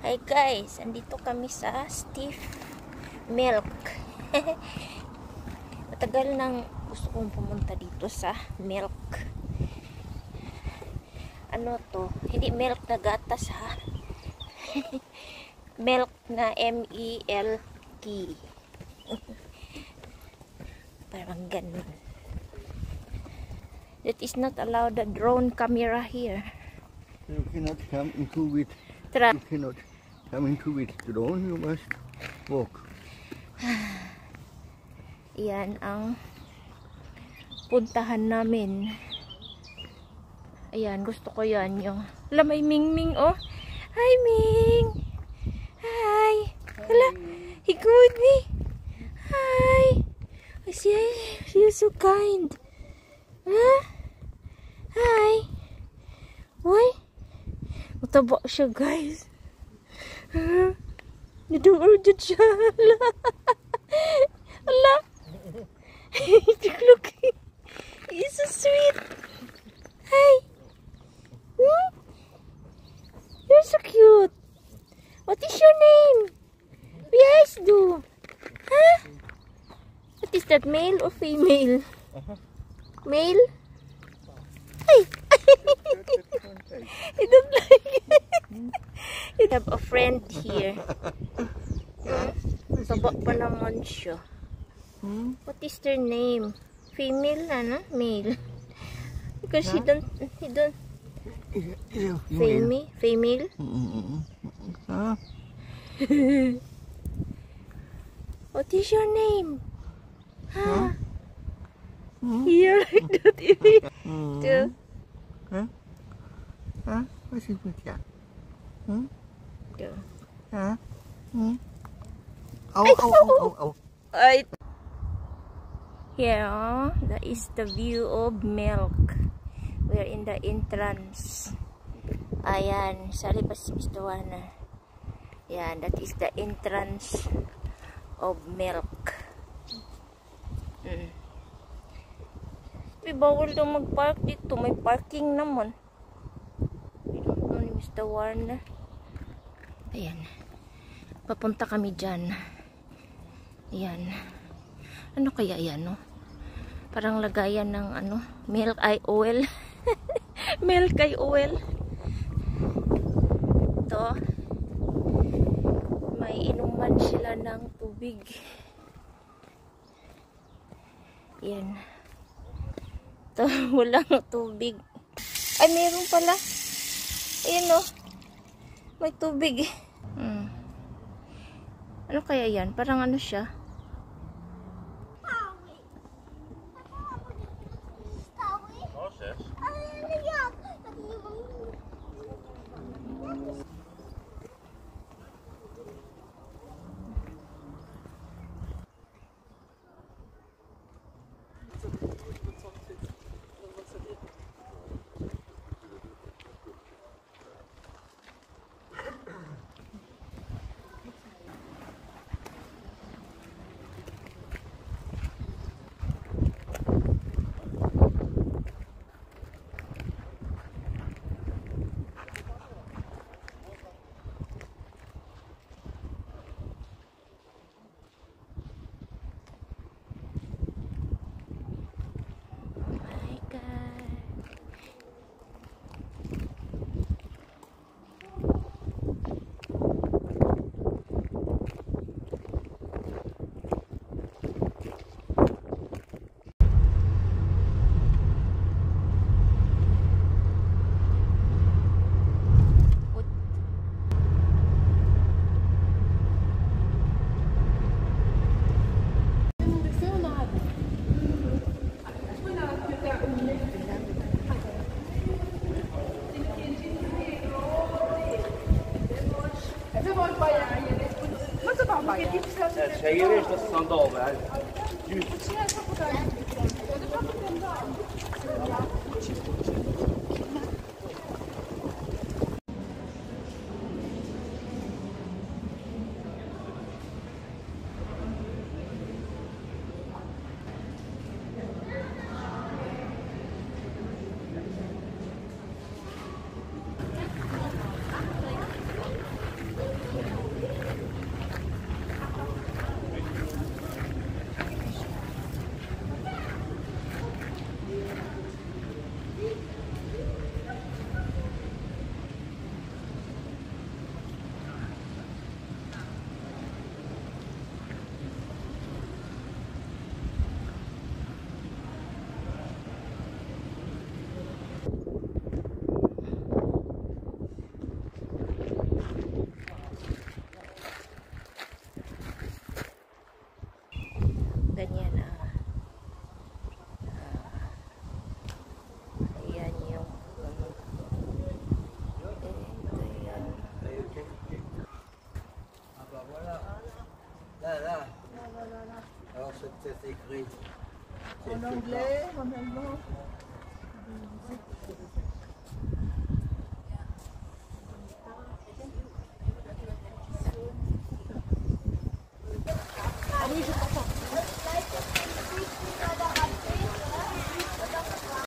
Hi guys, andito kami sa Stiff Milk. Matagal nang gusto kong pumunta dito sa Milk. Ano to? Hindi milk na gatas ha. Milk na M-E-L-K. Parang ganun. That is not allowed the drone camera here. You cannot come into it. Tara. You cannot come into it drone. You must walk. Yan ang puntahan namin. Ayan, gusto ko yan yung... Hala, may Ming-Ming, oh. Hi, Ming! Hi! Hala, he good me. Hi! I see you so kind. Huh? Hi! Why? Mataba siya, guys. Nidurudod siya. Hala! Hala! Look! He's so sweet. Hi! You're so cute. What is your name? Yes, do. Huh? What is that, male or female? Male? Hey! I don't like it. You have a friend here. Taba pa naman siya. What is their name? Female, ano? Male? Because he don't female? Huh? What is your name? Huh? Here like that. Too. Huh? Huh? What's it with ya? Too. Huh? Oh. Ay. Here, that is the view of Milk. We are in the entrance. Ayan, sorry pa si Mr. Warner. Yan, that is the entrance of Milk. May bawal daw mag-park dito. May parking naman. I don't know ni Mr. Warner. Ayan. Papunta kami dyan. Ayan. Ano kaya yan, no? Parang lagayan ng ano, milk eye oil. Milk eye oil. Ito. May inuman sila ng tubig. Yan. Ito, walang tubig. Ay, meron pala. Ayan, no? May tubig. Ano kaya yan? Parang ano siya? Hier is dat sandal bij. écrit. En anglais, en allemand.